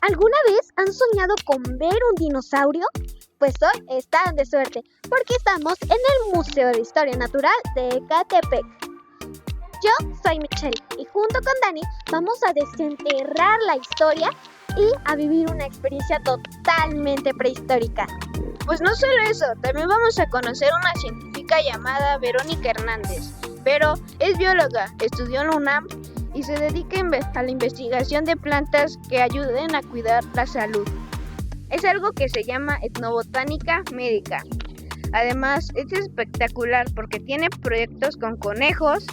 ¿Alguna vez han soñado con ver un dinosaurio? Pues hoy están de suerte, porque estamos en el Museo de Historia Natural de Ecatepec. Yo soy Michelle y junto con Dani vamos a desenterrar la historia y a vivir una experiencia totalmente prehistórica. Pues no solo eso, también vamos a conocer una científica llamada Verónica Hernández, pero es bióloga, estudió en la UNAM y se dedica a la investigación de plantas que ayuden a cuidar la salud. Es algo que se llama etnobotánica médica. Además, es espectacular porque tiene proyectos con conejos,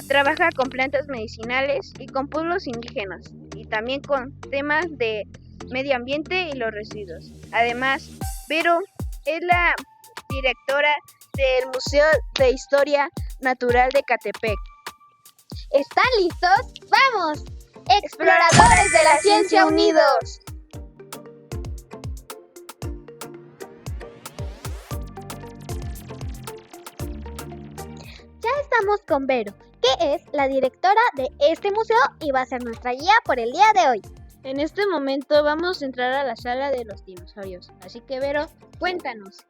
trabaja con plantas medicinales y con pueblos indígenas, y también con temas de medio ambiente y los residuos. Además, Vero es la directora del Museo de Historia Natural de Ecatepec. ¿Están listos? ¡Vamos! ¡Exploradores de la Ciencia Unidos! Ya estamos con Vero, que es la directora de este museo y va a ser nuestra guía por el día de hoy. En este momento vamos a entrar a la sala de los dinosaurios, así que Vero, cuéntanos.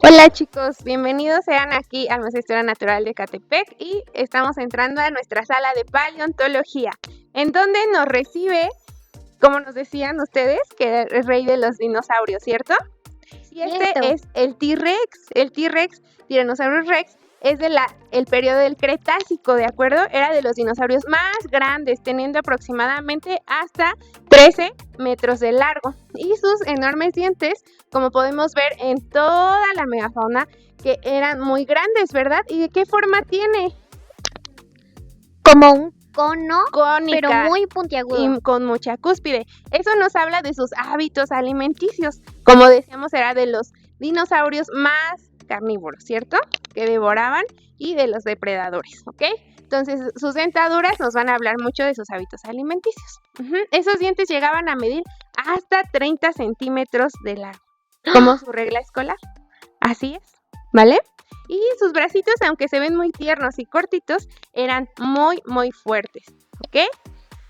Hola chicos, bienvenidos sean aquí al Museo de Historia Natural de Ecatepec y estamos entrando a nuestra sala de paleontología, en donde nos recibe, como nos decían ustedes, que es el rey de los dinosaurios, ¿cierto? Y este es el T-Rex, Tyrannosaurus Rex, es el periodo del Cretácico, ¿de acuerdo? Era de los dinosaurios más grandes, teniendo aproximadamente hasta 13 metros de largo. Y sus enormes dientes, como podemos ver en toda la megafauna, que eran muy grandes, ¿verdad? ¿Y de qué forma tiene? Como un cono, Cónica, pero muy puntiagudo. y con mucha cúspide. Eso nos habla de sus hábitos alimenticios. Como decíamos, era de los dinosaurios más carnívoros, ¿cierto? Que devoraban y de los depredadores, ¿ok? Entonces, sus dentaduras nos van a hablar mucho de sus hábitos alimenticios. Esos dientes llegaban a medir hasta 30 centímetros de largo, como su regla escolar. Así es, ¿vale? Y sus bracitos, aunque se ven muy tiernos y cortitos, eran muy, muy fuertes, ¿ok?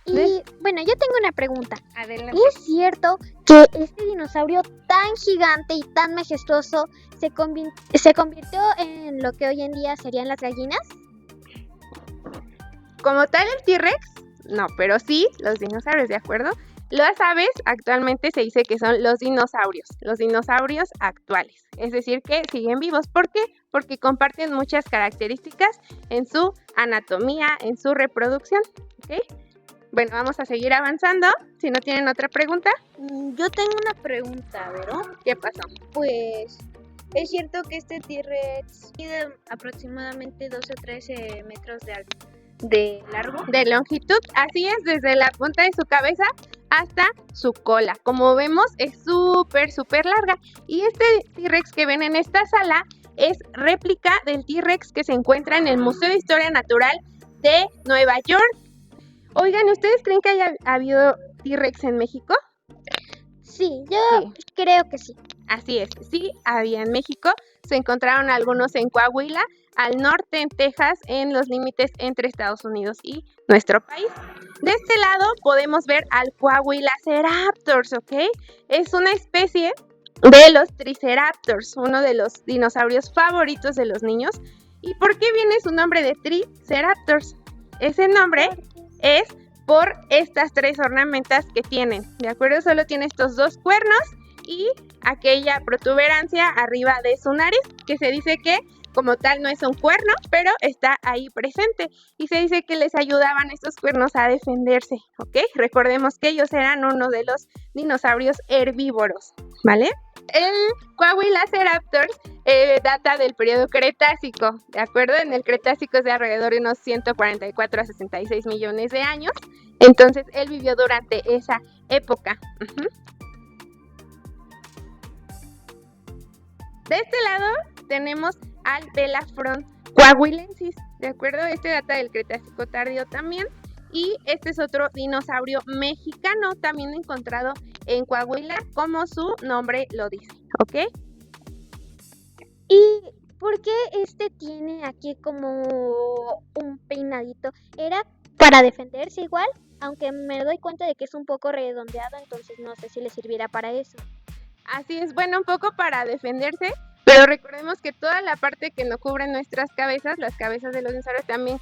Y bueno, yo tengo una pregunta. Adelante. ¿Es cierto que este dinosaurio tan gigante y tan majestuoso se convirtió en lo que hoy en día serían las gallinas? Como tal el T-Rex, no, pero sí los dinosaurios, ¿de acuerdo? Las aves actualmente se dice que son los dinosaurios actuales, es decir, que siguen vivos. ¿Por qué? Porque comparten muchas características en su anatomía, en su reproducción, ¿ok? Bueno, vamos a seguir avanzando. Si no tienen otra pregunta. Yo tengo una pregunta, Vero. ¿Qué pasó? Pues, ¿es cierto que este T-Rex mide aproximadamente 12 o 13 metros de largo? De longitud, así es, desde la punta de su cabeza hasta su cola. Como vemos, es súper, súper larga. Y este T-Rex que ven en esta sala es réplica del T-Rex que se encuentra en el Museo de Historia Natural de Nueva York. Oigan, ¿ustedes creen que haya habido T-Rex en México? Sí, yo creo que sí. Así es, sí, había en México. Se encontraron algunos en Coahuila, al norte en Texas, en los límites entre Estados Unidos y nuestro país. De este lado podemos ver al Coahuilaceraptors, ¿ok? Es una especie de los Triceratops, uno de los dinosaurios favoritos de los niños. ¿Y por qué viene su nombre de Triceratops? Ese nombre es por estas tres ornamentas que tienen, ¿de acuerdo? Solo tiene estos dos cuernos y aquella protuberancia arriba de su nariz, que se dice que como tal no es un cuerno, pero está ahí presente. Y se dice que les ayudaban estos cuernos a defenderse, ¿ok? Recordemos que ellos eran uno de los dinosaurios herbívoros, ¿vale? El Coahuilaceraptors data del periodo Cretácico, ¿de acuerdo? En el Cretácico es de alrededor de unos 144 a 66 millones de años. Entonces, él vivió durante esa época. De este lado tenemos al Belafront coahuilensis, ¿de acuerdo? Este data del Cretácico tardío también. Y este es otro dinosaurio mexicano, también encontrado en Coahuila, como su nombre lo dice, ¿ok? ¿Y por qué este tiene aquí como un peinadito? ¿Era para defenderse igual? aunque me doy cuenta de que es un poco redondeado, entonces no sé si le servirá para eso. Así es, bueno, un poco para defenderse, pero recordemos que toda la parte que no cubre nuestras cabezas, las cabezas de los dinosaurios, también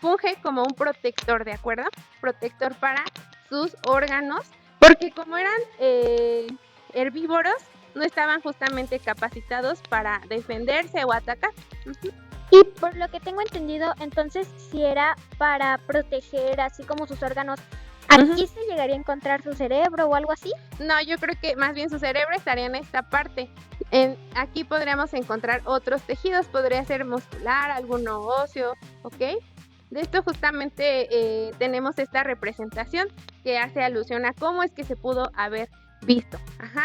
funge como un protector, ¿de acuerdo? Protector para sus órganos, porque como eran herbívoros, no estaban justamente capacitados para defenderse o atacar. Y por lo que tengo entendido, entonces si era para proteger así como sus órganos, ¿aquí se llegaría a encontrar su cerebro o algo así? No, yo creo que más bien su cerebro estaría en esta parte. Aquí podríamos encontrar otros tejidos, podría ser muscular, alguno óseo, ¿ok? De esto justamente tenemos esta representación que hace alusión a cómo es que se pudo haber visto.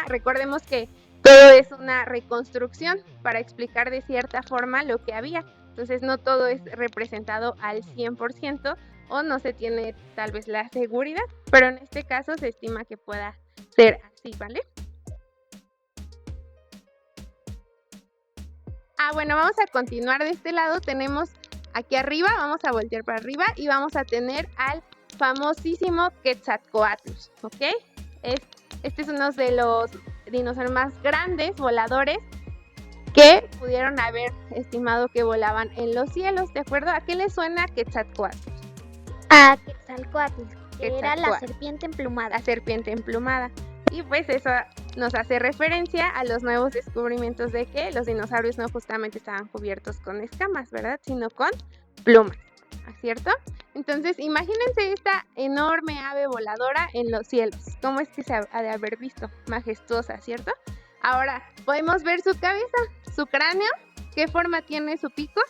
Recordemos que todo es una reconstrucción para explicar de cierta forma lo que había. Entonces no todo es representado al 100% o no se tiene tal vez la seguridad, pero en este caso se estima que pueda ser así, ¿vale? Bueno, vamos a continuar de este lado. Tenemos aquí arriba, vamos a voltear para arriba y vamos a tener al famosísimo Quetzalcóatlus, ¿ok? Este es uno de los dinosaurios más grandes, voladores, que pudieron haber estimado que volaban en los cielos, ¿de acuerdo? ¿A qué le suena Quetzalcóatlus? A Quetzalcóatl, que era la serpiente emplumada. La serpiente emplumada. Y pues eso nos hace referencia a los nuevos descubrimientos de que los dinosaurios no justamente estaban cubiertos con escamas, ¿verdad? Sino con plumas, ¿cierto? Entonces, imagínense esta enorme ave voladora en los cielos. ¿Cómo es que se ha de haber visto? Majestuosa, ¿cierto? Ahora, podemos ver su cabeza, su cráneo. ¿Qué forma tiene su pico?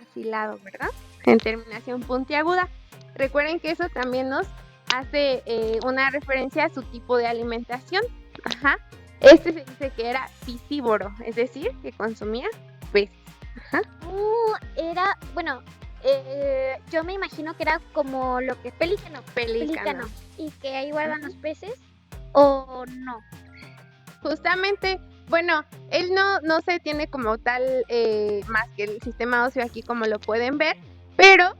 Afilado, ¿verdad? En terminación puntiaguda. Recuerden que eso también nos hace una referencia a su tipo de alimentación. Este se dice que era piscívoro, es decir, que consumía peces. Yo me imagino que era como lo que es pelícano. Y que ahí guardan los peces, ¿o no? Justamente, bueno, él no se tiene como tal más que el sistema óseo aquí como lo pueden ver, pero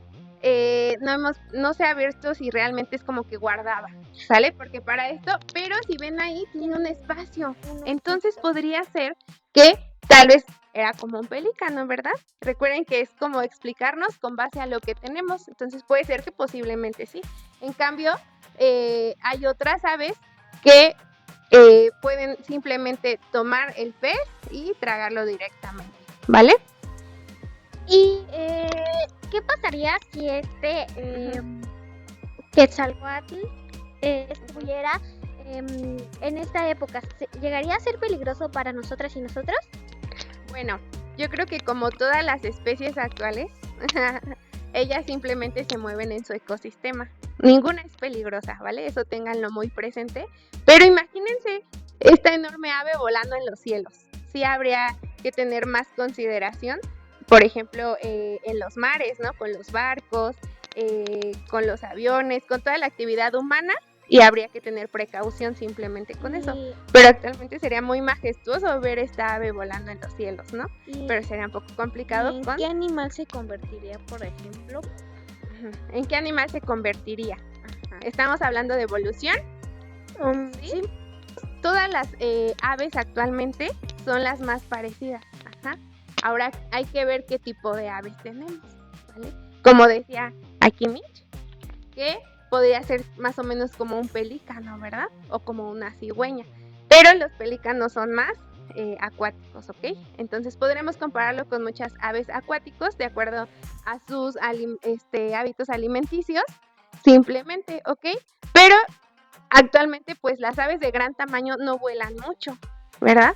no se ha visto si realmente es como que guardaba, ¿sale? Porque para esto, pero si ven ahí tiene un espacio, entonces podría ser que tal vez era como un pelícano, ¿verdad? Recuerden que es como explicarnos con base a lo que tenemos, entonces puede ser que posiblemente sí. En cambio, hay otras aves que pueden simplemente tomar el pez y tragarlo directamente, ¿vale? ¿Y qué pasaría si Quetzalcóatl estuviera en esta época? ¿Llegaría a ser peligroso para nosotras y nosotros? Bueno, yo creo que como todas las especies actuales, ellas simplemente se mueven en su ecosistema. Ninguna es peligrosa, ¿vale? Eso ténganlo muy presente. Pero imagínense esta enorme ave volando en los cielos. Sí habría que tener más consideración, por ejemplo, en los mares, ¿no? Con los barcos, con los aviones, con toda la actividad humana. Y habría que tener precaución simplemente con eso. Pero actualmente sería muy majestuoso ver esta ave volando en los cielos, ¿no? Pero sería un poco complicado. ¿En qué animal se convertiría, por ejemplo? ¿En qué animal se convertiría? ¿Estamos hablando de evolución? ¿Sí? Todas las aves actualmente son las más parecidas. Ahora hay que ver qué tipo de aves tenemos, ¿vale? Como decía aquí Mitch, que podría ser más o menos como un pelícano, ¿verdad? O como una cigüeña. Pero los pelícanos son más acuáticos, ¿ok? Entonces podremos compararlo con muchas aves acuáticos de acuerdo a sus hábitos alimenticios, simplemente, ¿ok? Pero actualmente pues las aves de gran tamaño no vuelan mucho, ¿verdad?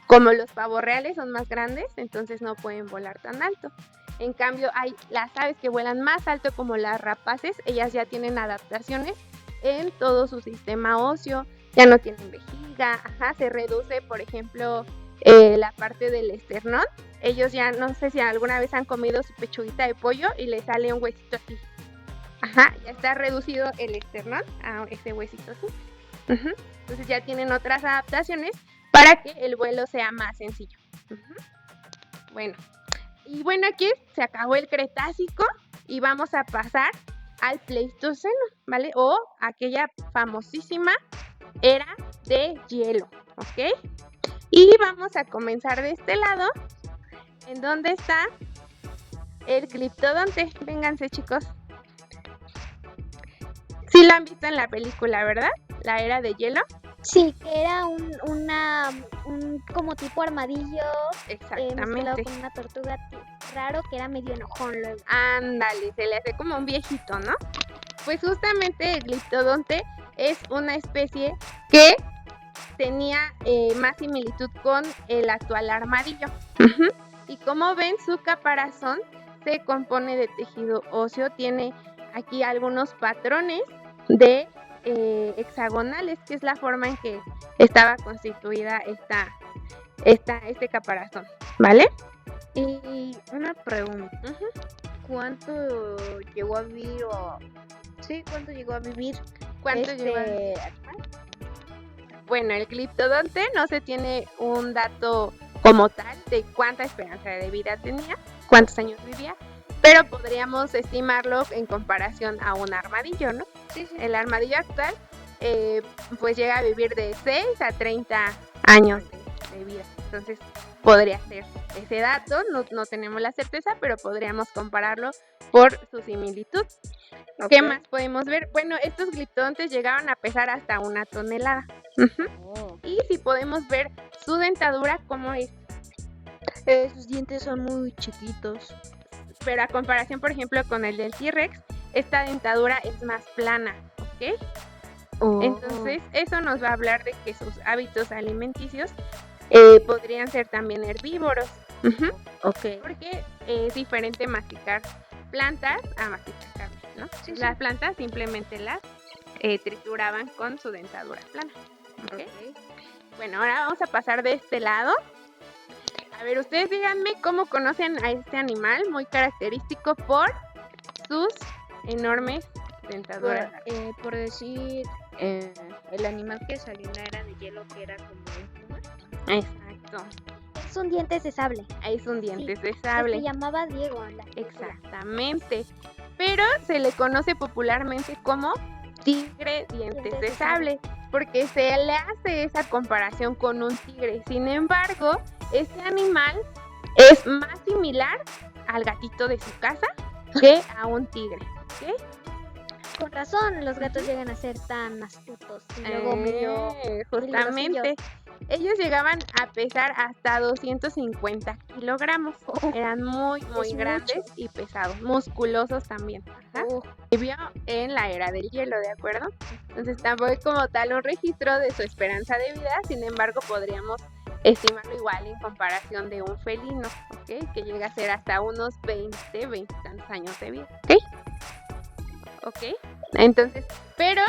Como los pavos reales son más grandes, entonces no pueden volar tan alto. En cambio, hay las aves que vuelan más alto como las rapaces, ellas ya tienen adaptaciones en todo su sistema óseo, ya no tienen vejiga, se reduce, por ejemplo, la parte del esternón. Ellos ya, no sé si alguna vez han comido su pechuguita de pollo y le sale un huesito así. Ya está reducido el esternón a ese huesito así. Entonces ya tienen otras adaptaciones para que el vuelo sea más sencillo. Bueno, y bueno, aquí se acabó el Cretácico y vamos a pasar al Pleistoceno, ¿vale? O aquella famosísima era de hielo, ¿ok? Y vamos a comenzar de este lado, en donde está el Cliptodonte. Vénganse, chicos. Sí lo han visto en la película, ¿verdad? La era de hielo. Sí, que era un como tipo armadillo mezclado Exactamente. con una tortuga raro que era medio enojón luego. Ándale, se le hace como un viejito, ¿no? Pues justamente el Cliptodonte es una especie que tenía más similitud con el actual armadillo. Y como ven, su caparazón se compone de tejido óseo, tiene aquí algunos patrones de hexagonales, que es la forma en que estaba constituida este caparazón, ¿vale? Y una pregunta, ¿cuánto llegó a vivir cuánto llegó a vivir ¿Cuánto lleva? Bueno, el Cliptodonte no se tiene un dato como tal de cuánta esperanza de vida tenía, cuántos años vivía, pero podríamos estimarlo en comparación a un armadillo, ¿no? Sí. El armadillo actual pues llega a vivir de 6 a 30 años de vida. Entonces podría ser ese dato, no tenemos la certeza, pero podríamos compararlo por su similitud. Okay. ¿Qué más podemos ver? Bueno, estos Cliptodontes llegaban a pesar hasta 1 tonelada. Y si podemos ver su dentadura, ¿cómo es? Sus dientes son muy chiquitos. Pero a comparación, por ejemplo, con el del T-Rex, esta dentadura es más plana, ¿ok? Entonces, eso nos va a hablar de que sus hábitos alimenticios podrían ser también herbívoros. Okay. Porque es diferente masticar plantas a masticar carne, ¿no? Sí, las plantas simplemente las trituraban con su dentadura plana. ¿Okay? Bueno, ahora vamos a pasar de este lado. A ver, ustedes díganme cómo conocen a este animal muy característico por sus enormes dentaduras. Por decir, el animal que salió en la era de hielo, que era como un puma. Exacto. Es un dientes de sable. Es un dientes de sable. Se llamaba Diego en la película. Exactamente. Pero se le conoce popularmente como tigre dientes de sable, porque se le hace esa comparación con un tigre. Sin embargo, este animal es más similar al gatito de su casa que a un tigre. ¿Okay? Con razón, los gatos llegan a ser tan astutos y luego medio justamente. Ellos llegaban a pesar hasta 250 kilogramos. Eran muy grandes mucho. Y pesados, musculosos también. Vivió en la era del hielo, ¿de acuerdo? Entonces tampoco es como tal un registro de su esperanza de vida, sin embargo podríamos estimarlo igual en comparación de un felino, ¿ok? Que llega a ser hasta unos 20 tantos años de vida, ¿ok? Entonces, pero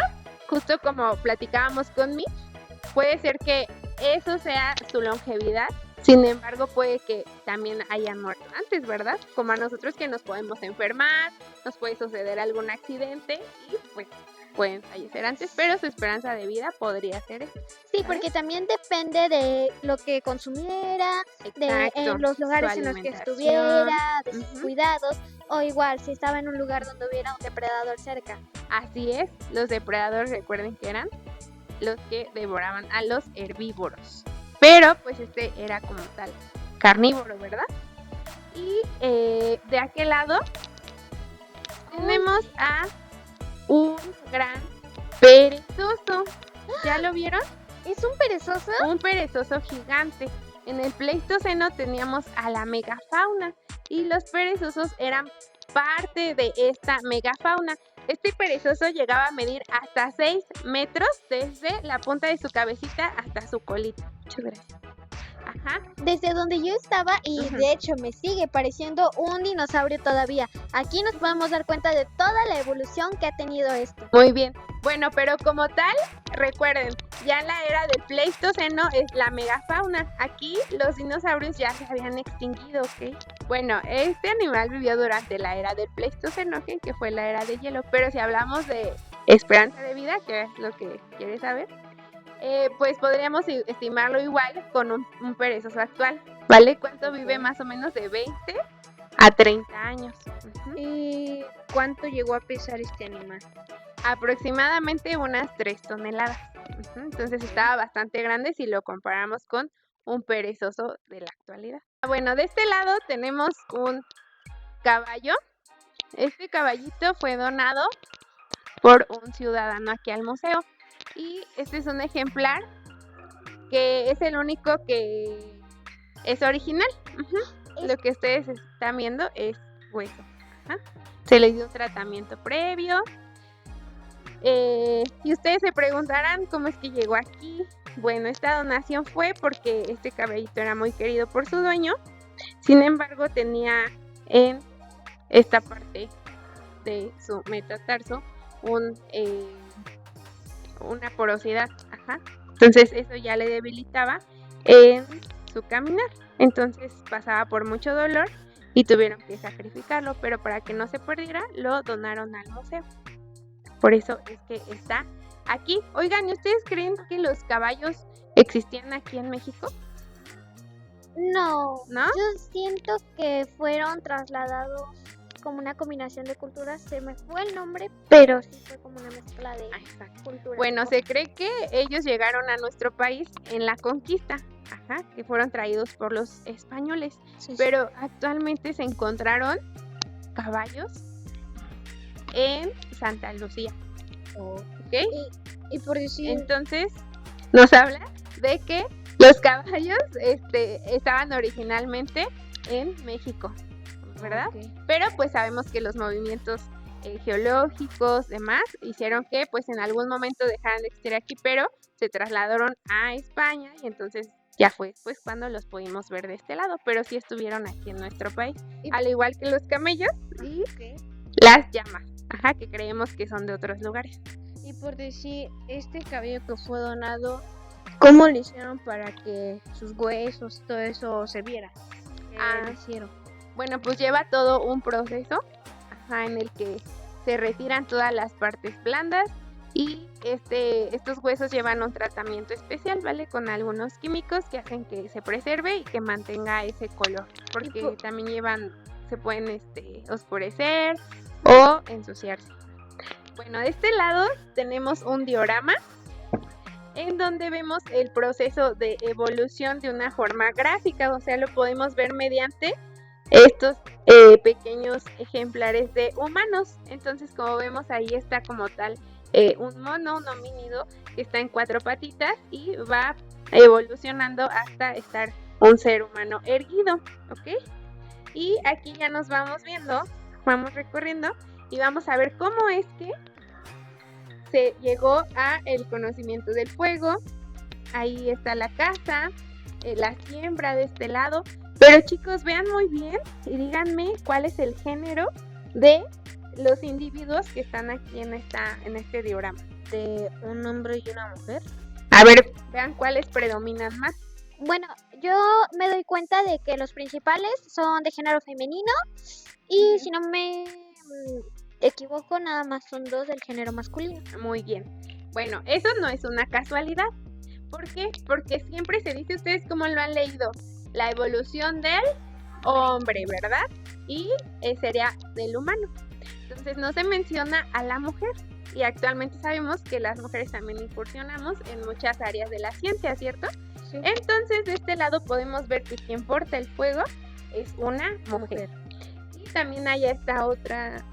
justo como platicábamos con Mitch, puede ser que eso sea su longevidad, sin embargo puede que también hayan muerto antes, ¿verdad? Como a nosotros que nos podemos enfermar, nos puede suceder algún accidente y pues pueden fallecer antes, pero su esperanza de vida podría ser esa. Sí, porque también depende de lo que consumiera, de los lugares en los que estuviera, de sus cuidados, o igual si estaba en un lugar donde hubiera un depredador cerca. Así es, los depredadores recuerden que eran los que devoraban a los herbívoros, pero pues este era como tal carnívoro, ¿verdad? Y de aquel lado tenemos a un gran perezoso. ¿Ya lo vieron? ¿Es un perezoso? Un perezoso gigante. En el Pleistoceno teníamos a la megafauna y los perezosos eran parte de esta megafauna. Este perezoso llegaba a medir hasta 6 metros desde la punta de su cabecita hasta su colita. Muchas gracias. Ajá. Desde donde yo estaba y de hecho me sigue pareciendo un dinosaurio todavía. Aquí nos podemos dar cuenta de toda la evolución que ha tenido esto. Muy bien. Bueno, pero como tal, recuerden, ya en la era del Pleistoceno es la megafauna. Aquí los dinosaurios ya se habían extinguido, ¿ok? Bueno, este animal vivió durante la era del Pleistoceno, ¿ok? Que fue la era de hielo. Pero si hablamos de esperanza de vida, que es lo que quieres saber, pues podríamos estimarlo igual con un perezoso actual, ¿vale? ¿Cuánto vive? Más o menos de 20 a 30 años. Ujú. ¿Y cuánto llegó a pesar este animal? Aproximadamente unas 3 toneladas. Ujú. Entonces estaba bastante grande si lo comparamos con un perezoso de la actualidad. Bueno, de este lado tenemos un caballo. Este caballito fue donado por un ciudadano aquí al museo. Y este es un ejemplar que es el único que es original. Ujú. Lo que ustedes están viendo es hueso. Ajá. Se le dio un tratamiento previo. Y ustedes se preguntarán cómo es que llegó aquí. Bueno, esta donación fue porque este caballito era muy querido por su dueño. Sin embargo, tenía en esta parte de su metatarso una porosidad. Ajá. Entonces eso ya le debilitaba en su caminar. Entonces pasaba por mucho dolor y tuvieron que sacrificarlo, pero para que no se perdiera lo donaron al museo. Por eso es que está aquí. Oigan, ¿y ustedes creen que los caballos existían aquí en México? No, ¿No? yo siento que fueron trasladados como una combinación de culturas. Se me fue el nombre, pero sí fue como una mezcla de Exacto. culturas. Bueno, se cree que ellos llegaron a nuestro país en la conquista, ajá, que fueron traídos por los españoles, Sí, sí. pero actualmente se encontraron caballos en Santa Lucía, ¿ok? Y por decir, Entonces nos habla de que los caballos estaban originalmente en México, ¿verdad? ok. Pero pues sabemos que los movimientos geológicos, demás, hicieron que pues en algún momento dejaran de existir aquí, pero se trasladaron a España y entonces ya fue pues cuando los pudimos ver de este lado, pero sí estuvieron aquí en nuestro país, Y- al igual que los camellos y Ok. las llamas, ajá, que creemos que son de otros lugares. Y por decir, este cabello que fue donado, ¿cómo le hicieron para que sus huesos, todo eso se viera? ¿Qué le hicieron? Bueno, pues lleva todo un proceso, ajá, en el que se retiran todas las partes blandas y estos huesos llevan un tratamiento especial, ¿vale? Con algunos químicos que hacen que se preserve y que mantenga ese color, porque también se pueden oscurecer o ensuciarse. Bueno, de este lado tenemos un diorama en donde vemos el proceso de evolución de una forma gráfica, o sea, lo podemos ver mediante estos pequeños ejemplares de humanos. Entonces, como vemos, ahí está como tal un mono, un homínido que está en 4 patitas y va evolucionando hasta estar un ser humano erguido, ¿ok? Y aquí ya nos vamos viendo, vamos recorriendo y vamos a ver cómo es que se llegó a el conocimiento del fuego. Ahí está la casa, la siembra de este lado. Pero chicos, vean muy bien y díganme cuál es el género de los individuos que están aquí en este diorama. ¿De un hombre y una mujer? A ver, vean cuáles predominan más. Bueno, yo me doy cuenta de que los principales son de género femenino y si no me equivoco, nada más son 2 del género masculino. Muy bien. Bueno, eso no es una casualidad. ¿Por qué? Porque siempre se dice, ustedes cómo lo han leído, la evolución del hombre, ¿verdad? Y sería del humano. Entonces no se menciona a la mujer. Y actualmente sabemos que las mujeres también incursionamos en muchas áreas de la ciencia, ¿cierto? Sí. Entonces de este lado podemos ver que quien porta el fuego es una mujer. Y también hay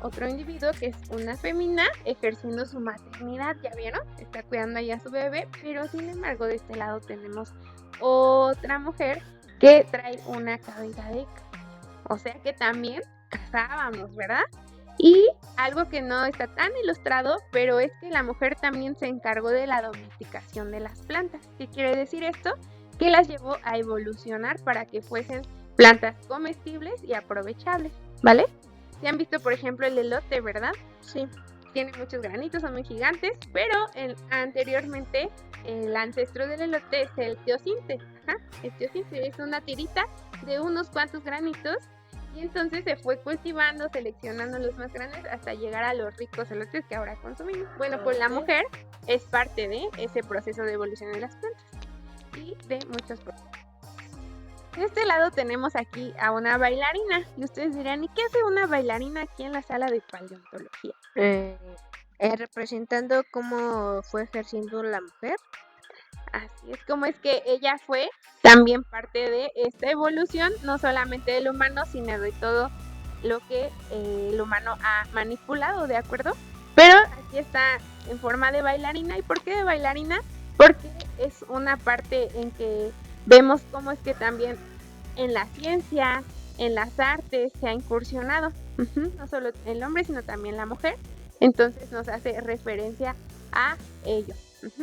otro individuo que es una femina ejerciendo su maternidad, ¿ya vieron? Está cuidando ahí a su bebé, pero sin embargo de este lado tenemos otra mujer que trae una cabeza de caballo. O sea que también cazábamos, ¿verdad? Y algo que no está tan ilustrado, pero es que la mujer también se encargó de la domesticación de las plantas. ¿Qué quiere decir esto? Que las llevó a evolucionar para que fuesen plantas comestibles y aprovechables, ¿vale? Si han visto, por ejemplo, el elote, ¿verdad? Sí. Tiene muchos granitos, son muy gigantes, pero anteriormente el ancestro del elote es el teosinte. Ajá, el teosinte es una tirita de unos cuantos granitos y entonces se fue cultivando, seleccionando los más grandes hasta llegar a los ricos elotes que ahora consumimos. Bueno, pues la mujer es parte de ese proceso de evolución de las plantas y de muchos procesos. De este lado tenemos aquí a una bailarina y ustedes dirán, ¿y qué hace una bailarina aquí en la sala de paleontología? Representando cómo fue ejerciendo la mujer. Así es como es que ella fue también parte de esta evolución, no solamente del humano, sino de todo lo que el humano ha manipulado, ¿de acuerdo? Pero aquí está en forma de bailarina. ¿Y por qué de bailarina? Porque es una parte en que vemos cómo es que también en la ciencia, en las artes se ha incursionado, no solo el hombre, sino también la mujer. Entonces nos hace referencia a ello.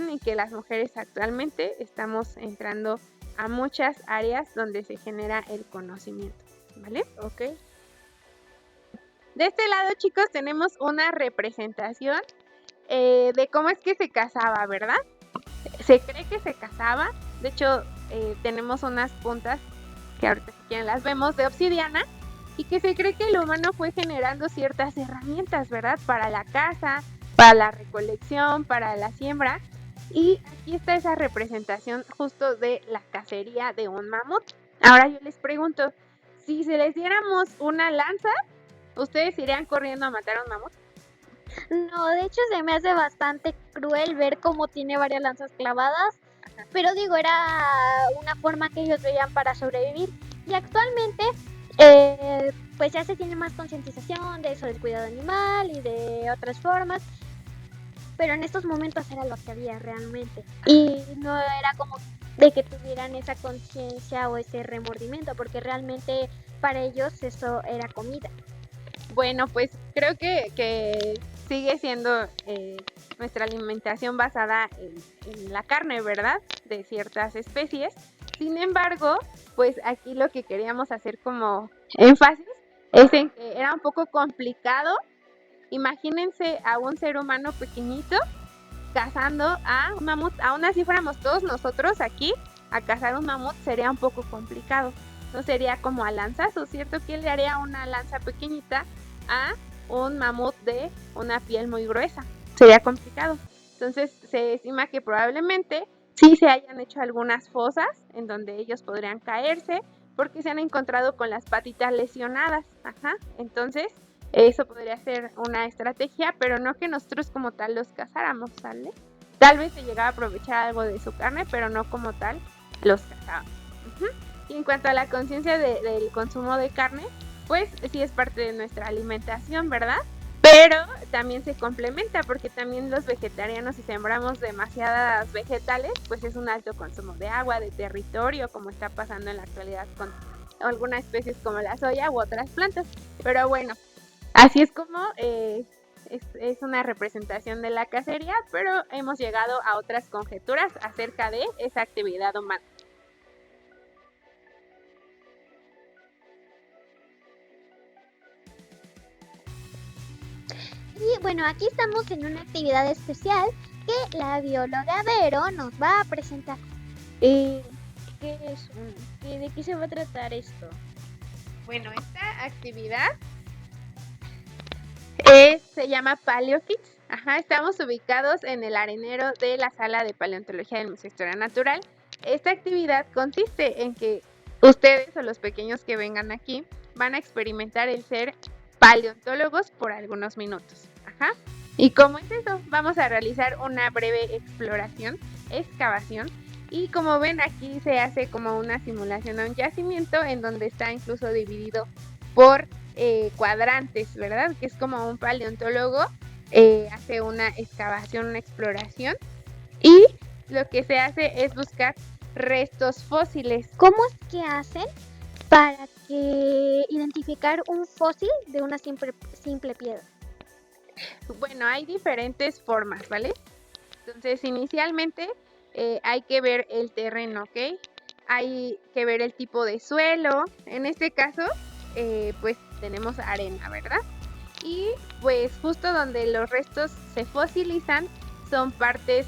Y que las mujeres actualmente estamos entrando a muchas áreas donde se genera el conocimiento, ¿vale? Ok. De este lado, chicos, tenemos una representación de cómo es que se casaba, ¿verdad? Se cree que se casaba. De hecho, tenemos unas puntas que ahorita si quieren las vemos de obsidiana y que se cree que el humano fue generando ciertas herramientas, ¿verdad? Para la caza, para la recolección, para la siembra. Y aquí está esa representación justo de la cacería de un mamut. Ahora yo les pregunto, si se les diéramos una lanza, ¿ustedes irían corriendo a matar a un mamut? No, de hecho se me hace bastante cruel ver cómo tiene varias lanzas clavadas, pero digo, era una forma que ellos veían para sobrevivir. Y actualmente, pues ya se tiene más concientización de eso, del cuidado animal y de otras formas, pero en estos momentos era lo que había realmente. Y no era como de que tuvieran esa conciencia o ese remordimiento, porque realmente para ellos eso era comida. Bueno, pues creo que sigue siendo nuestra alimentación basada en la carne, ¿verdad? De ciertas especies. Sin embargo, pues aquí lo que queríamos hacer como énfasis es en que era un poco complicado. Imagínense a un ser humano pequeñito cazando a un mamut. Aún así fuéramos todos nosotros aquí a cazar un mamut, sería un poco complicado. No sería como a lanzazos, ¿cierto? ¿Quién le haría una lanza pequeñita a un mamut de una piel muy gruesa? Sería complicado. Entonces se estima que probablemente sí se hayan hecho algunas fosas en donde ellos podrían caerse porque se han encontrado con las patitas lesionadas. Entonces eso podría ser una estrategia, pero no que nosotros como tal los cazáramos, ¿sale? Tal vez se llegaba a aprovechar algo de su carne, pero no como tal los cazábamos. Y en cuanto a la conciencia del consumo de carne, pues sí es parte de nuestra alimentación, ¿verdad? Pero también se complementa porque también los vegetarianos, si sembramos demasiadas vegetales, pues es un alto consumo de agua, de territorio, como está pasando en la actualidad con algunas especies como la soya u otras plantas. Pero bueno, así es como es una representación de la cacería, pero hemos llegado a otras conjeturas acerca de esa actividad humana. Y bueno, aquí estamos en una actividad especial que la bióloga Vero nos va a presentar. ¿Qué es? ¿De qué se va a tratar esto? Bueno, esta actividad se llama PaleoKids. Estamos ubicados en el arenero de la sala de paleontología del Museo de Historia Natural. Esta actividad consiste en que ustedes o los pequeños que vengan aquí van a experimentar el ser paleontólogos por algunos minutos. ¿Y cómo es eso? Vamos a realizar una breve exploración, excavación. Y como ven, aquí se hace como una simulación a un yacimiento en donde está incluso dividido por cuadrantes, ¿verdad? Que es como un paleontólogo hace una excavación, una exploración. Y lo que se hace es buscar restos fósiles. ¿Cómo es que hacen para identificar un fósil de una simple piedra? Bueno, hay diferentes formas, ¿vale? Entonces, inicialmente hay que ver el terreno, ¿ok? Hay que ver el tipo de suelo. En este caso, pues tenemos arena, ¿verdad? Y pues justo donde los restos se fosilizan son partes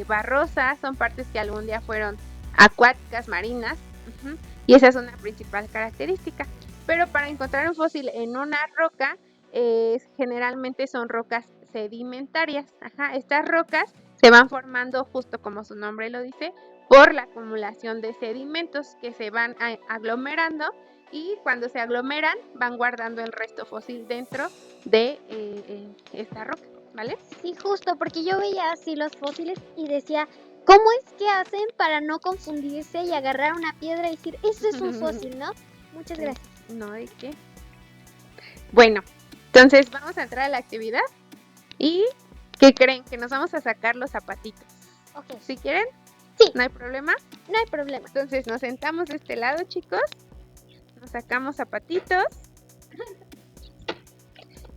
barrosas, son partes que algún día fueron acuáticas, marinas, y esa es una principal característica. Pero para encontrar un fósil en una roca, generalmente son rocas sedimentarias. Estas rocas se van formando, justo como su nombre lo dice, por la acumulación de sedimentos que se van aglomerando, y cuando se aglomeran van guardando el resto fósil dentro de esta roca, ¿vale? Sí, justo, porque yo veía así los fósiles y decía, ¿cómo es que hacen para no confundirse y agarrar una piedra y decir, eso es un fósil, ¿no? Muchas gracias. No, ¿de qué? Bueno, entonces vamos a entrar a la actividad. ¿Y qué creen? Que nos vamos a sacar los zapatitos. Ok, ¿Sí quieren? Sí. ¿No hay problema? no hay problema. Entonces nos sentamos de este lado, chicos. Nos sacamos zapatitos.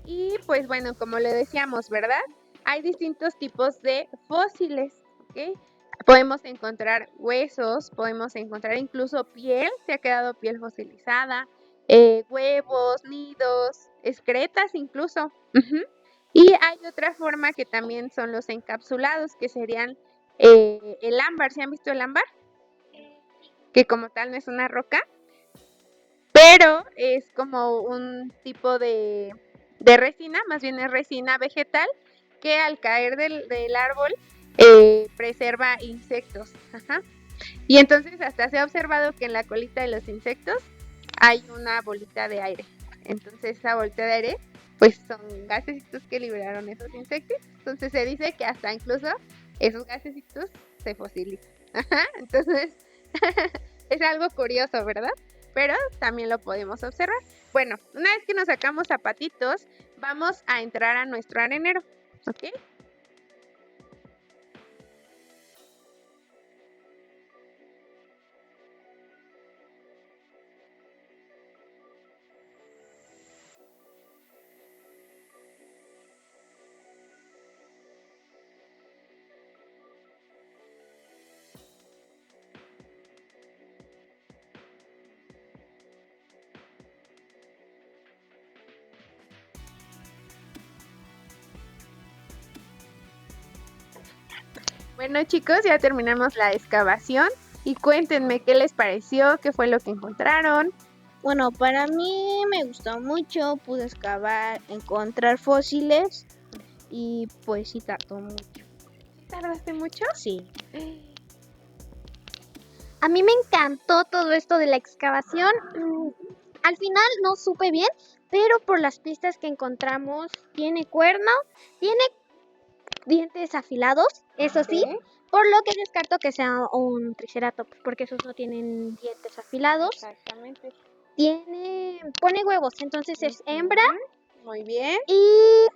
Y pues bueno, como le decíamos, ¿verdad? Hay distintos tipos de fósiles, ¿ok? Podemos encontrar huesos, podemos encontrar incluso piel, se ha quedado piel fosilizada, huevos, nidos, excretas incluso. Y hay otra forma que también son los encapsulados, que serían el ámbar. ¿Se han visto el ámbar? Que como tal no es una roca, pero es como un tipo de resina, más bien es resina vegetal, que al caer del árbol preserva insectos. Ajá. Y entonces hasta se ha observado que en la colita de los insectos hay una bolita de aire. Entonces esa bolita de aire pues son gasecitos que liberaron esos insectos. Entonces se dice que hasta incluso esos gasecitos se fosilizan. Ajá. Entonces es algo curioso, ¿verdad? Pero también lo podemos observar. Bueno, una vez que nos sacamos zapatitos, vamos a entrar a nuestro arenero, ¿ok? Bueno, chicos, ya terminamos la excavación y cuéntenme qué les pareció, qué fue lo que encontraron. Bueno, para mí me gustó mucho, pude excavar, encontrar fósiles y pues sí tardó mucho. ¿Tardaste mucho? Sí. A mí me encantó todo esto de la excavación. Al final no supe bien, pero por las pistas que encontramos, tiene cuerno, tiene dientes afilados, eso sí, por lo que descarto que sea un triceratops, porque esos no tienen dientes afilados. Exactamente. Pone huevos, entonces es hembra. Muy bien. Y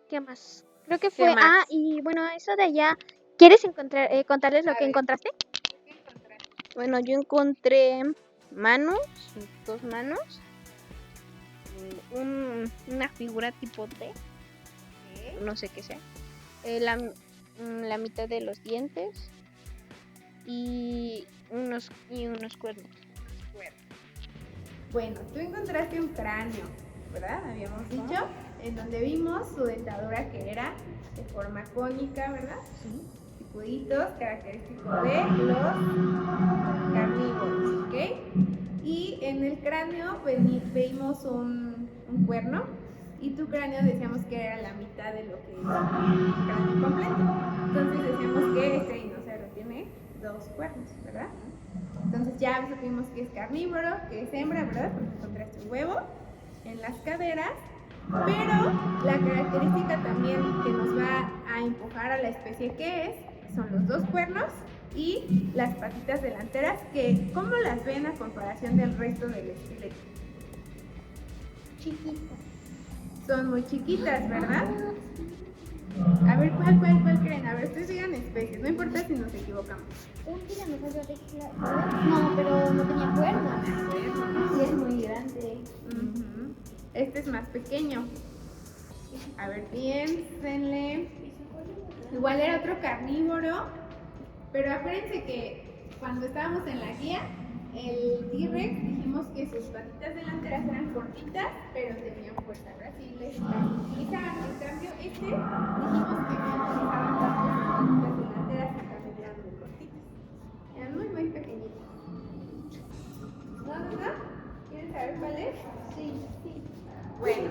¿qué más? Creo que fue. más? Y bueno, eso de allá. ¿Quieres contarles lo A que ver. encontraste? ¿Qué encontraste? Bueno, yo encontré manos, 2 manos, una figura tipo T, no sé qué sea, la mitad de los dientes y unos cuernos. Bueno, tú encontraste un cráneo, ¿verdad? Habíamos dicho, en donde vimos su dentadura que era de forma cónica, ¿verdad? Sí. Picuditos, característicos de los carnívoros, ¿ok? Y en el cráneo vimos un cuerno, y tu cráneo decíamos que era la mitad de lo que es el cráneo completo. Entonces decíamos que este dinosaurio tiene 2 cuernos, ¿verdad? Entonces ya supimos que es carnívoro, que es hembra, ¿verdad? Porque encontraste un huevo en las caderas. Pero la característica también que nos va a empujar a la especie que es, son los 2 cuernos y las patitas delanteras, que ¿cómo las ven a comparación del resto del esqueleto? Chiquitas. Son muy chiquitas, ¿verdad? A ver, ¿cuál creen? A ver, ustedes digan especies, no importa si nos equivocamos. Un tiranosaurio rex. No, pero no tenía cuernos. Sí, es muy grande. Este es más pequeño. A ver, piénsenle. Igual era otro carnívoro, pero acuérdense que cuando estábamos en la guía, el T-Rex dijimos que sus patitas delanteras eran cortitas, pero tenían fuerza, ¿verdad? Sí, les utilizaban. En cambio, dijimos que no utilizaban tanto sus patitas delanteras, en cambio eran muy cortitas. Eran muy, muy pequeñitas. ¿No? ¿Quieren saber cuál es? Sí. Bueno.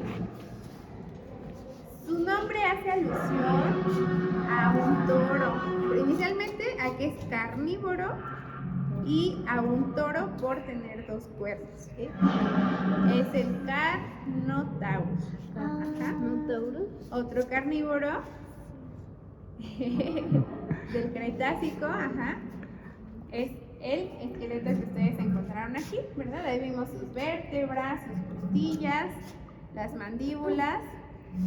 Su nombre hace alusión a un toro, inicialmente a que es carnívoro y a un toro por tener 2 cuernos. ¿Sí? Es el Carnotaurus. ¿Carnotaurus? Otro carnívoro del Cretácico, es el esqueleto que ustedes encontraron aquí, ¿verdad? Ahí vimos sus vértebras, sus costillas, las mandíbulas,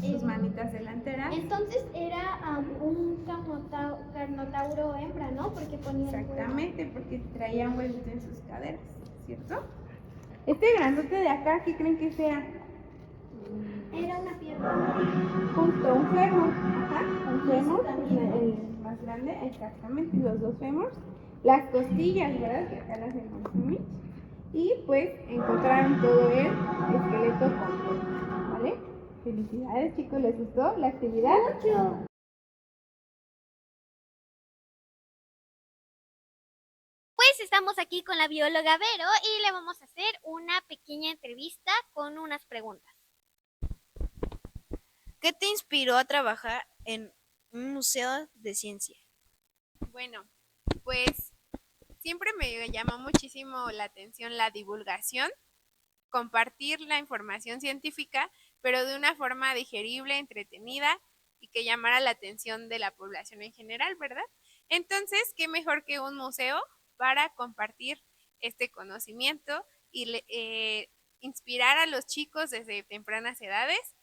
sus manitas delanteras. Entonces era un carnotauro hembra, ¿no? Porque ponía Exactamente, porque traía un huevito en sus caderas, ¿cierto? Este grandote de acá, ¿qué creen que sea? Era una pierna. Justo, un fémur, un fémur, el más grande, exactamente, los 2 fémurs. Las costillas, ¿verdad? Que acá las encontramos. Y pues encontraron todo el esqueleto completo, ¿vale? Felicidades, chicos, ¿les gustó la actividad? Mucho. Pues estamos aquí con la bióloga Vero y le vamos a hacer una pequeña entrevista con unas preguntas. ¿Qué te inspiró a trabajar en un museo de ciencia? Bueno, pues siempre me llamó muchísimo la atención la divulgación, compartir la información científica, pero de una forma digerible, entretenida y que llamara la atención de la población en general, ¿verdad? Entonces, ¿qué mejor que un museo para compartir este conocimiento y inspirar a los chicos desde tempranas edades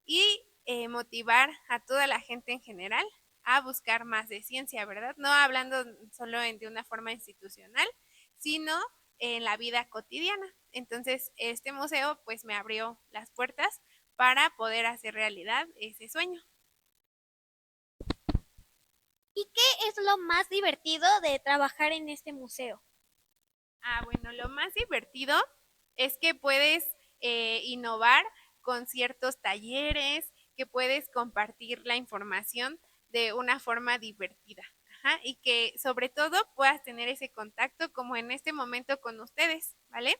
y motivar a toda la gente en general a buscar más de ciencia, ¿verdad? No hablando solo de una forma institucional, sino en la vida cotidiana. Entonces, este museo pues me abrió las puertas para poder hacer realidad ese sueño. ¿Y qué es lo más divertido de trabajar en este museo? Bueno, lo más divertido es que puedes innovar con ciertos talleres, que puedes compartir la información de una forma divertida. Y que sobre todo puedas tener ese contacto como en este momento con ustedes, ¿vale?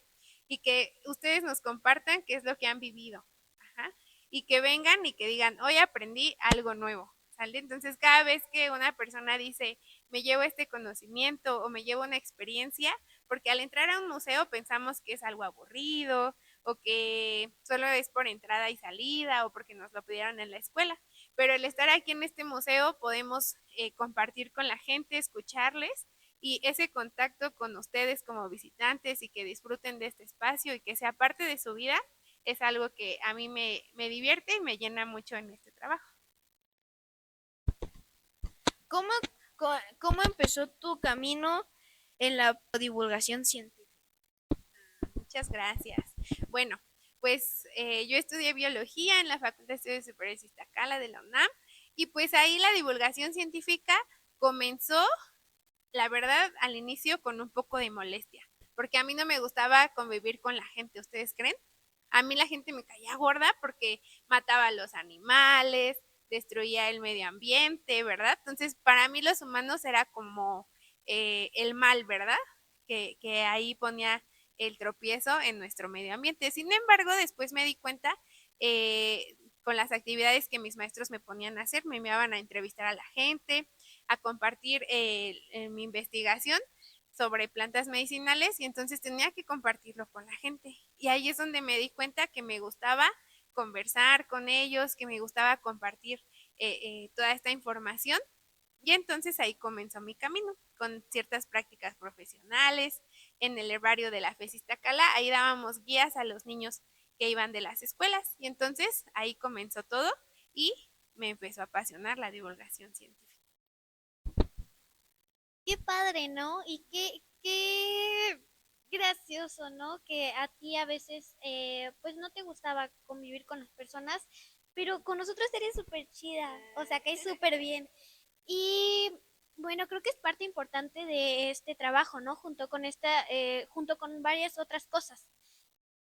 Y que ustedes nos compartan qué es lo que han vivido. Y que vengan y que digan, hoy aprendí algo nuevo, ¿sale? Entonces cada vez que una persona dice, me llevo este conocimiento o me llevo una experiencia, porque al entrar a un museo pensamos que es algo aburrido o que solo es por entrada y salida o porque nos lo pidieron en la escuela, pero el estar aquí en este museo podemos compartir con la gente, escucharles y ese contacto con ustedes como visitantes y que disfruten de este espacio y que sea parte de su vida es algo que a mí me divierte y me llena mucho en este trabajo. ¿Cómo empezó tu camino en la divulgación científica? Muchas gracias. Bueno, pues yo estudié biología en la Facultad de Estudios Superiores Iztacala de la UNAM y pues ahí la divulgación científica comenzó, la verdad, al inicio con un poco de molestia, porque a mí no me gustaba convivir con la gente, ¿ustedes creen? A mí la gente me caía gorda porque mataba a los animales, destruía el medio ambiente, ¿verdad? Entonces, para mí los humanos era como el mal, ¿verdad? Que ahí ponía el tropiezo en nuestro medio ambiente. Sin embargo, después me di cuenta con las actividades que mis maestros me ponían a hacer, me enviaban a entrevistar a la gente, a compartir mi investigación sobre plantas medicinales y entonces tenía que compartirlo con la gente. Y ahí es donde me di cuenta que me gustaba conversar con ellos, que me gustaba compartir toda esta información. Y entonces ahí comenzó mi camino, con ciertas prácticas profesionales, en el herbario de la FES Iztacala, ahí dábamos guías a los niños que iban de las escuelas. Y entonces ahí comenzó todo y me empezó a apasionar la divulgación científica. Qué padre, ¿no? Y qué gracioso, ¿no? Que a ti a veces, pues no te gustaba convivir con las personas, pero con nosotros eres súper chida, o sea, caes súper bien. Y bueno, creo que es parte importante de este trabajo, ¿no? Junto con varias otras cosas.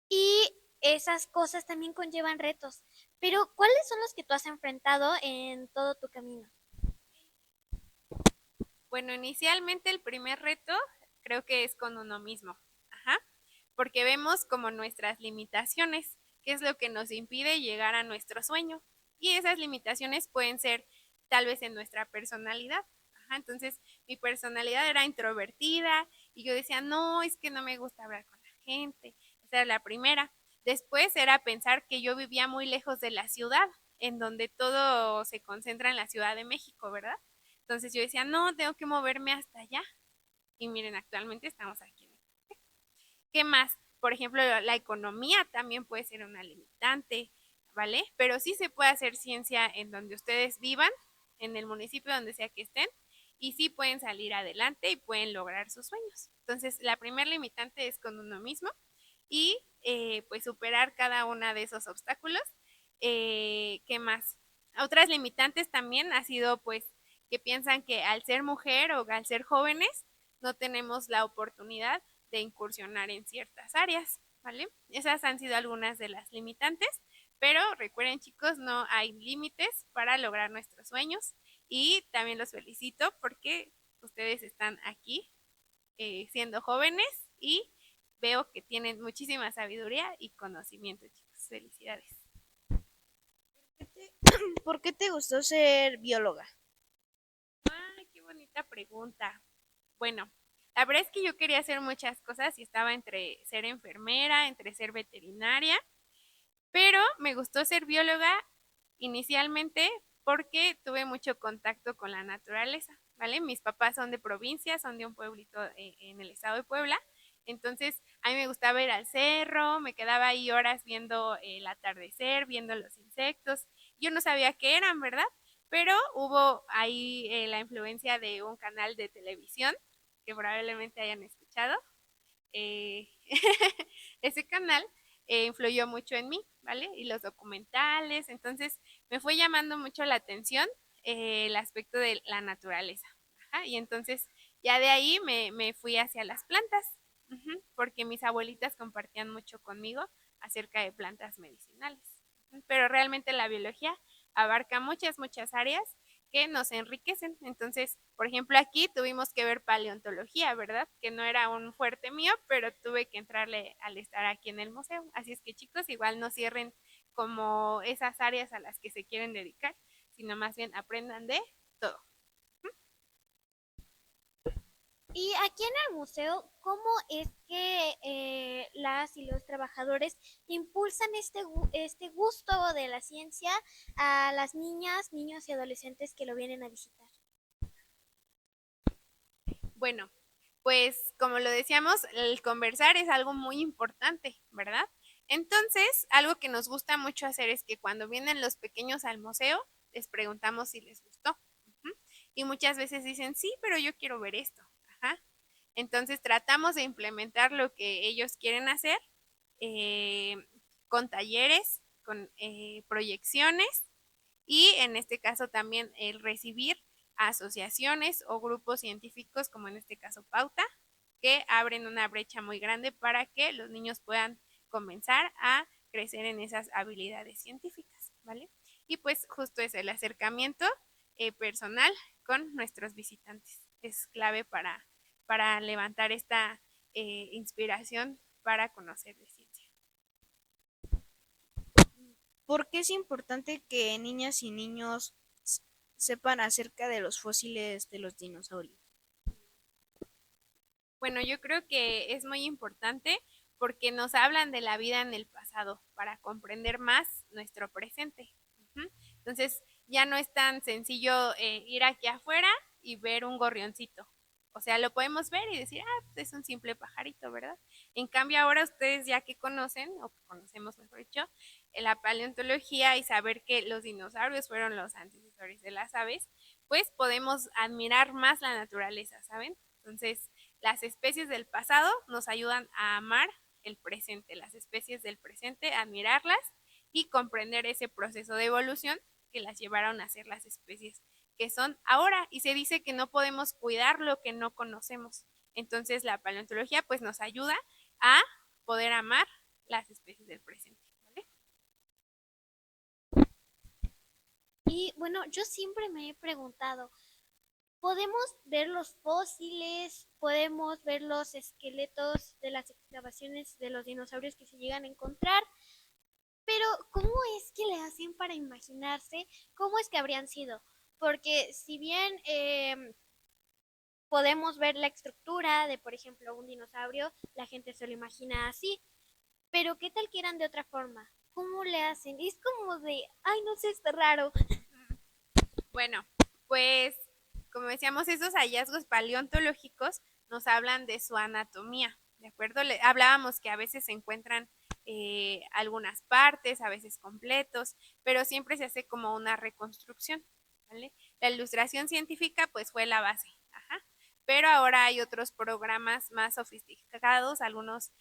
Y esas cosas también conllevan retos. Pero, ¿cuáles son los que tú has enfrentado en todo tu camino? Bueno, inicialmente el primer reto creo que es con uno mismo, porque vemos como nuestras limitaciones, qué es lo que nos impide llegar a nuestro sueño. Y esas limitaciones pueden ser tal vez en nuestra personalidad, Entonces mi personalidad era introvertida y yo decía, no, es que no me gusta hablar con la gente. Esa era la primera. Después era pensar que yo vivía muy lejos de la ciudad, en donde todo se concentra en la Ciudad de México, ¿verdad? Entonces yo decía, no, tengo que moverme hasta allá. Y miren, actualmente estamos aquí. ¿Qué más? Por ejemplo, la economía también puede ser una limitante, ¿vale? Pero sí se puede hacer ciencia en donde ustedes vivan, en el municipio donde sea que estén, y sí pueden salir adelante y pueden lograr sus sueños. Entonces, la primera limitante es con uno mismo y pues superar cada una de esos obstáculos. ¿Qué más? Otras limitantes también ha sido pues que piensan que al ser mujer o al ser jóvenes no tenemos la oportunidad de incursionar en ciertas áreas, ¿vale? Esas han sido algunas de las limitantes, pero recuerden chicos, no hay límites para lograr nuestros sueños y también los felicito porque ustedes están aquí siendo jóvenes y veo que tienen muchísima sabiduría y conocimiento, chicos. Felicidades. ¿Por qué te gustó ser bióloga? Ay, qué bonita pregunta. Bueno, la verdad es que yo quería hacer muchas cosas y estaba entre ser enfermera, entre ser veterinaria, pero me gustó ser bióloga inicialmente porque tuve mucho contacto con la naturaleza, ¿vale? Mis papás son de provincia, son de un pueblito en el estado de Puebla, entonces a mí me gustaba ir al cerro, me quedaba ahí horas viendo el atardecer, viendo los insectos. Yo no sabía qué eran, ¿verdad? Pero hubo ahí la influencia de un canal de televisión que probablemente hayan escuchado. Eh, ese canal influyó mucho en mí, ¿vale? Y los documentales, entonces me fue llamando mucho la atención el aspecto de la naturaleza. Ajá, y entonces ya de ahí me fui hacia las plantas, porque mis abuelitas compartían mucho conmigo acerca de plantas medicinales. Pero realmente la biología abarca muchas, muchas áreas que nos enriquecen. Entonces, por ejemplo, aquí tuvimos que ver paleontología, ¿verdad? Que no era un fuerte mío, pero tuve que entrarle al estar aquí en el museo. Así es que chicos, igual no cierren como esas áreas a las que se quieren dedicar, sino más bien aprendan de todo. Y aquí en el museo, ¿cómo es que las y los trabajadores impulsan este gusto de la ciencia a las niñas, niños y adolescentes que lo vienen a visitar? Bueno, pues como lo decíamos, el conversar es algo muy importante, ¿verdad? Entonces, algo que nos gusta mucho hacer es que cuando vienen los pequeños al museo, les preguntamos si les gustó. Ujú. Y muchas veces dicen, sí, pero yo quiero ver esto. Ajá. Entonces, tratamos de implementar lo que ellos quieren hacer eh, con talleres, con proyecciones y en este caso también el recibir asociaciones o grupos científicos, como en este caso Pauta, que abren una brecha muy grande para que los niños puedan comenzar a crecer en esas habilidades científicas, ¿vale? Y pues justo es el acercamiento personal con nuestros visitantes. Es clave para levantar esta inspiración para conocer de ciencia. ¿Por qué es importante que niñas y niños sepan acerca de los fósiles de los dinosaurios? Bueno, yo creo que es muy importante porque nos hablan de la vida en el pasado para comprender más nuestro presente. Ujú. Entonces, ya no es tan sencillo ir aquí afuera y ver un gorrioncito. O sea, lo podemos ver y decir, ah, pues es un simple pajarito, ¿verdad? En cambio, ahora ustedes ya que conocen, o que conocemos mejor dicho, la paleontología y saber que los dinosaurios fueron los antecesores de las aves, pues podemos admirar más la naturaleza, ¿saben? Entonces, las especies del pasado nos ayudan a amar el presente, las especies del presente, admirarlas y comprender ese proceso de evolución que las llevaron a ser las especies que son ahora. Y se dice que no podemos cuidar lo que no conocemos. Entonces la paleontología pues nos ayuda a poder amar las especies del presente. ¿Vale? Y bueno, yo siempre me he preguntado, podemos ver los fósiles, podemos ver los esqueletos de las excavaciones de los dinosaurios que se llegan a encontrar, pero ¿cómo es que le hacen para imaginarse cómo es que habrían sido? Porque si bien podemos ver la estructura de, por ejemplo, un dinosaurio, la gente se lo imagina así, pero ¿qué tal que eran de otra forma? ¿Cómo le hacen? Es como de, ay, no sé, está raro. Bueno, pues como decíamos, esos hallazgos paleontológicos nos hablan de su anatomía, ¿de acuerdo? Hablábamos que a veces se encuentran algunas partes, a veces completos, pero siempre se hace como una reconstrucción, ¿vale? La ilustración científica pues fue la base, ajá. Pero ahora hay otros programas más sofisticados, algunos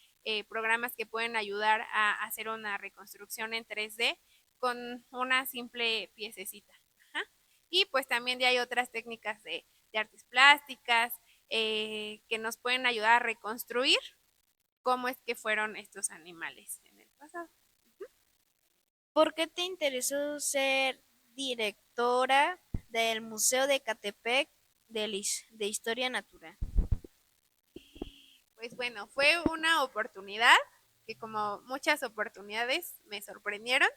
programas que pueden ayudar a hacer una reconstrucción en 3D con una simple piececita. Ajá. Y pues también ya hay otras técnicas de artes plásticas que nos pueden ayudar a reconstruir cómo es que fueron estos animales en el pasado. ¿Por qué te interesó ser directora del Museo de Ecatepec de Historia Natural? Pues bueno, fue una oportunidad que como muchas oportunidades me sorprendieron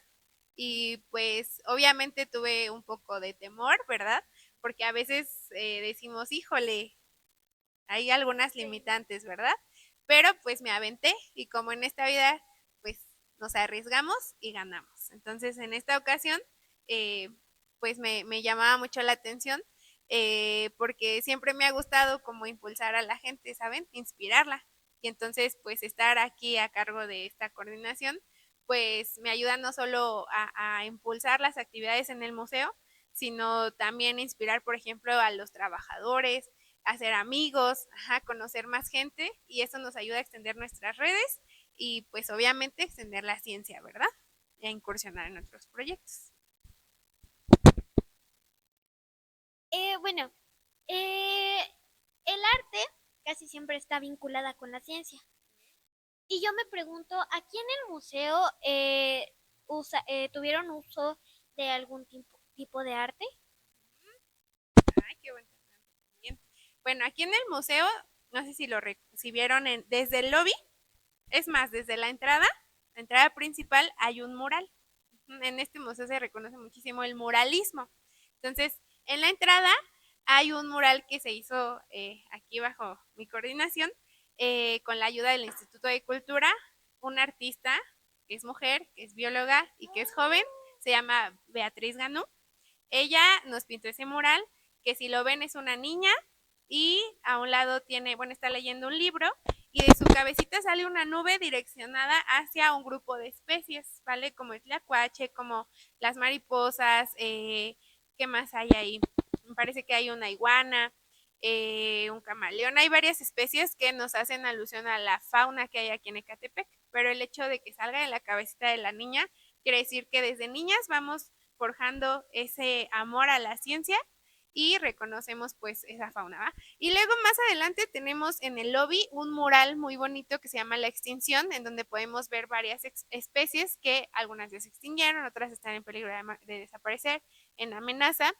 y pues obviamente tuve un poco de temor, ¿verdad? Porque a veces decimos, híjole, hay algunas limitantes, ¿verdad? Pero pues me aventé y como en esta vida pues nos arriesgamos y ganamos. Entonces en esta ocasión eh, pues me llamaba mucho la atención porque siempre me ha gustado como impulsar a la gente, ¿saben? Inspirarla. Y entonces pues estar aquí a cargo de esta coordinación pues me ayuda no solo a impulsar las actividades en el museo, sino también inspirar, por ejemplo, a los trabajadores, hacer amigos, ajá, conocer más gente y eso nos ayuda a extender nuestras redes y pues obviamente extender la ciencia, ¿verdad? Y a incursionar en otros proyectos. Bueno, eh, el arte casi siempre está vinculada con la ciencia. Y yo me pregunto, ¿aquí en el museo tuvieron uso de algún tipo de arte? Ay, qué bueno. Bien. Bueno, aquí en el museo, no sé si lo si vieron desde el lobby, es más, desde la entrada principal, hay un mural. En este museo se reconoce muchísimo el muralismo. Entonces, en la entrada hay un mural que se hizo aquí bajo mi coordinación con la ayuda del Instituto de Cultura, una artista que es mujer, que es bióloga y que es joven, se llama Beatriz Ganú. Ella nos pintó ese mural, que si lo ven es una niña y a un lado tiene, bueno, está leyendo un libro y de su cabecita sale una nube direccionada hacia un grupo de especies, ¿vale? Como el tlacuache, como las mariposas, ¿qué más hay ahí? Me parece que hay una iguana, un camaleón, hay varias especies que nos hacen alusión a la fauna que hay aquí en Ecatepec, pero el hecho de que salga de la cabecita de la niña quiere decir que desde niñas vamos forjando ese amor a la ciencia y reconocemos pues esa fauna, ¿va? Y luego más adelante tenemos en el lobby un mural muy bonito que se llama La Extinción, en donde podemos ver varias especies que algunas ya se extinguieron, otras están en peligro de desaparecer, en amenaza,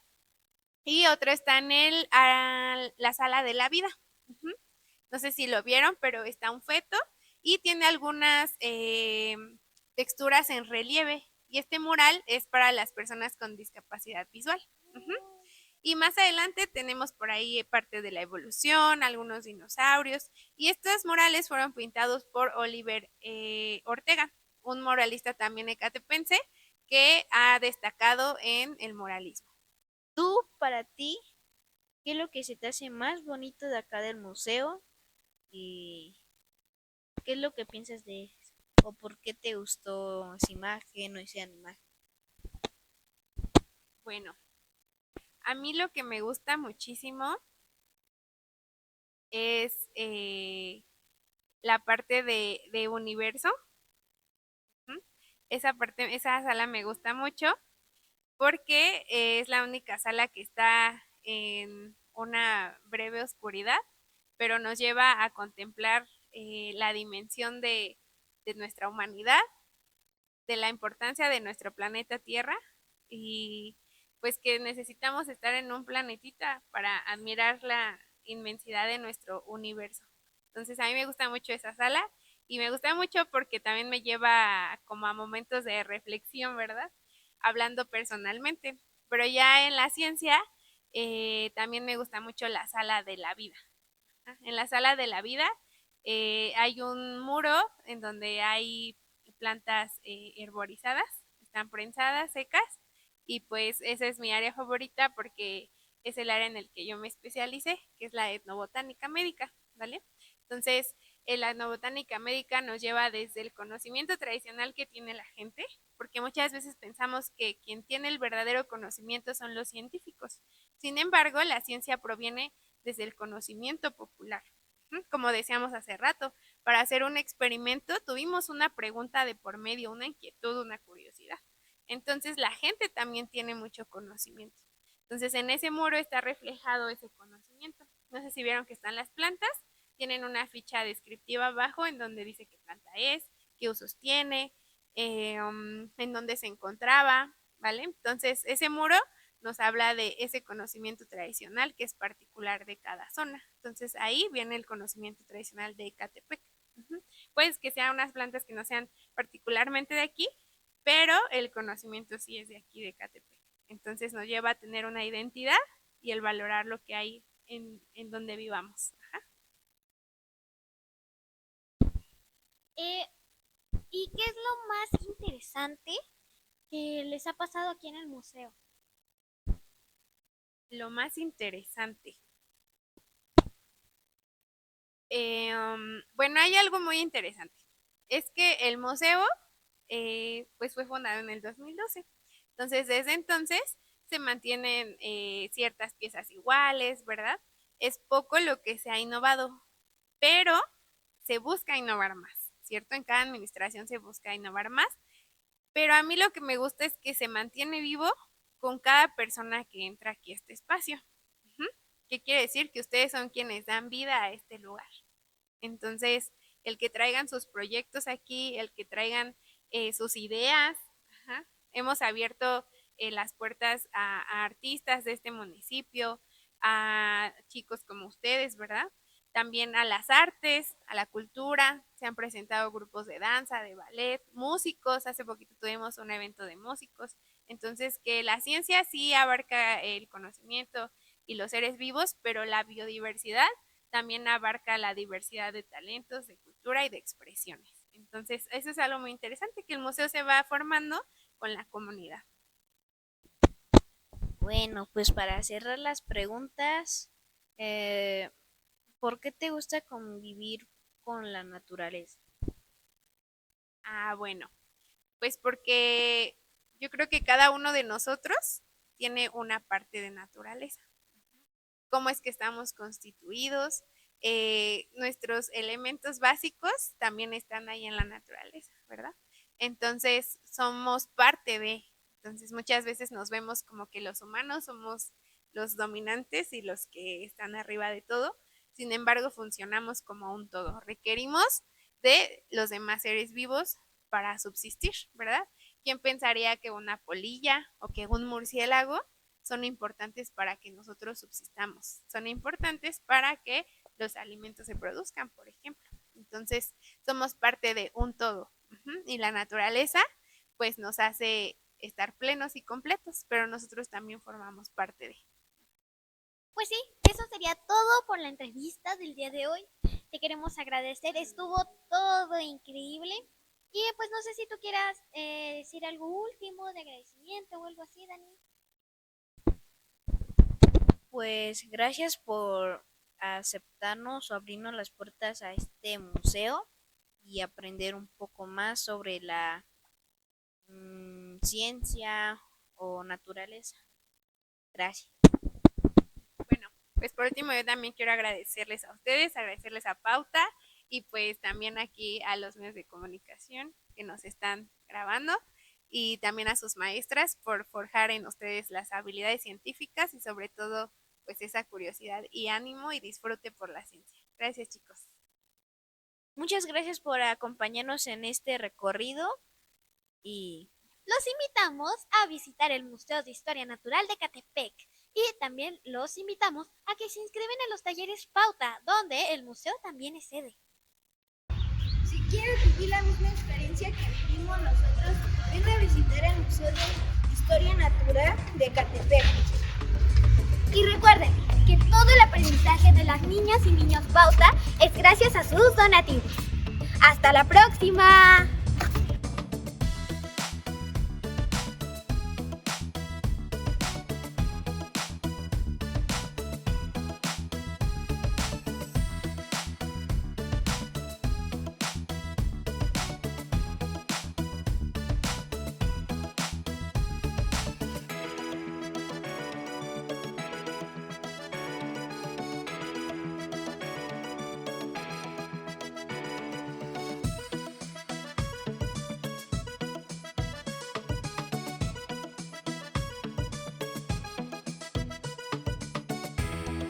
y otra está en la sala de la vida. No sé si lo vieron, pero está un feto y tiene algunas texturas en relieve. Y este mural es para las personas con discapacidad visual. Y más adelante tenemos por ahí parte de la evolución, algunos dinosaurios. Y estos murales fueron pintados por Oliver Ortega, un muralista también ecatepense que ha destacado en el muralismo. Tú, para ti, ¿qué es lo que se te hace más bonito de acá del museo? ¿Y qué es lo que piensas de eso? ¿O por qué te gustó esa imagen o ese animal? Bueno, a mí lo que me gusta muchísimo es la parte de universo. Esa parte, esa sala me gusta mucho porque es la única sala que está en una breve oscuridad, pero nos lleva a contemplar la dimensión de nuestra humanidad, de la importancia de nuestro planeta Tierra y pues que necesitamos estar en un planetita para admirar la inmensidad de nuestro universo. Entonces a mí me gusta mucho esa sala y me gusta mucho porque también me lleva como a momentos de reflexión, ¿verdad? Hablando personalmente. Pero ya en la ciencia También me gusta mucho la sala de la vida. En la sala de la vida hay un muro en donde hay plantas herborizadas, están prensadas, secas, y pues esa es mi área favorita porque es el área en el que yo me especialicé, que es la etnobotánica médica, ¿vale? Entonces, la etnobotánica médica nos lleva desde el conocimiento tradicional que tiene la gente, porque muchas veces pensamos que quien tiene el verdadero conocimiento son los científicos. Sin embargo, la ciencia proviene desde el conocimiento popular. Como decíamos hace rato, para hacer un experimento tuvimos una pregunta de por medio, una inquietud, una curiosidad. Entonces la gente también tiene mucho conocimiento. Entonces en ese muro está reflejado ese conocimiento. No sé si vieron que están las plantas, tienen una ficha descriptiva abajo en donde dice qué planta es, qué usos tiene, en dónde se encontraba, ¿vale? Entonces ese muro nos habla de ese conocimiento tradicional que es particular de cada zona. Entonces ahí viene el conocimiento tradicional de Ecatepec. Pues que sean unas plantas que no sean particularmente de aquí, pero el conocimiento sí es de aquí, de Ecatepec. Entonces nos lleva a tener una identidad y el valorar lo que hay en donde vivamos. ¿Y qué es lo más interesante que les ha pasado aquí en el museo? Lo más interesante. Bueno, hay algo muy interesante. Es que el museo pues fue fundado en el 2012. Entonces, desde entonces se mantienen ciertas piezas iguales, ¿verdad? Es poco lo que se ha innovado, pero se busca innovar más, ¿cierto? En cada administración se busca innovar más, pero a mí lo que me gusta es que se mantiene vivo con cada persona que entra aquí a este espacio. ¿Qué quiere decir? Que ustedes son quienes dan vida a este lugar. Entonces, el que traigan sus proyectos aquí, el que traigan sus ideas, hemos abierto las puertas a artistas de este municipio, a chicos como ustedes, ¿verdad? También a las artes, a la cultura, se han presentado grupos de danza, de ballet, músicos, hace poquito tuvimos un evento de músicos, entonces que la ciencia sí abarca el conocimiento y los seres vivos, pero la biodiversidad también abarca la diversidad de talentos, de cultura y de expresiones. Entonces, eso es algo muy interesante, que el museo se va formando con la comunidad. Bueno, pues para cerrar las preguntas, ¿por qué te gusta convivir con la naturaleza? Bueno, pues porque yo creo que cada uno de nosotros tiene una parte de naturaleza. Cómo es que estamos constituidos, nuestros elementos básicos también están ahí en la naturaleza, ¿verdad? Entonces somos parte de, entonces muchas veces nos vemos como que los humanos somos los dominantes y los que están arriba de todo, sin embargo funcionamos como un todo, requerimos de los demás seres vivos para subsistir, ¿verdad? ¿Quién pensaría que una polilla o que un murciélago son importantes para que nosotros subsistamos? Son importantes para que los alimentos se produzcan, por ejemplo. Entonces, somos parte de un todo. Y la naturaleza, pues, nos hace estar plenos y completos, pero nosotros también formamos parte de. Pues sí, eso sería todo por la entrevista del día de hoy. Te queremos agradecer, estuvo todo increíble. Y pues no sé si tú quieras decir algo último de agradecimiento o algo así, Dani. Pues gracias por aceptarnos o abrirnos las puertas a este museo y aprender un poco más sobre la ciencia o naturaleza. Gracias. Bueno, pues por último yo también quiero agradecerles a ustedes, agradecerles a Pauta y pues también aquí a los medios de comunicación que nos están grabando y también a sus maestras por forjar en ustedes las habilidades científicas y sobre todo pues esa curiosidad y ánimo y disfrute por la ciencia. Gracias, chicos. Muchas gracias por acompañarnos en este recorrido y los invitamos a visitar el Museo de Historia Natural de Ecatepec y también los invitamos a que se inscriban en los talleres Pauta, donde el museo también es sede. Si quieres vivir la misma experiencia que vivimos nosotros, ven a visitar el Museo de Historia Natural de Ecatepec. Y recuerden que todo el aprendizaje de las niñas y niños Bauta es gracias a sus donativos. ¡Hasta la próxima!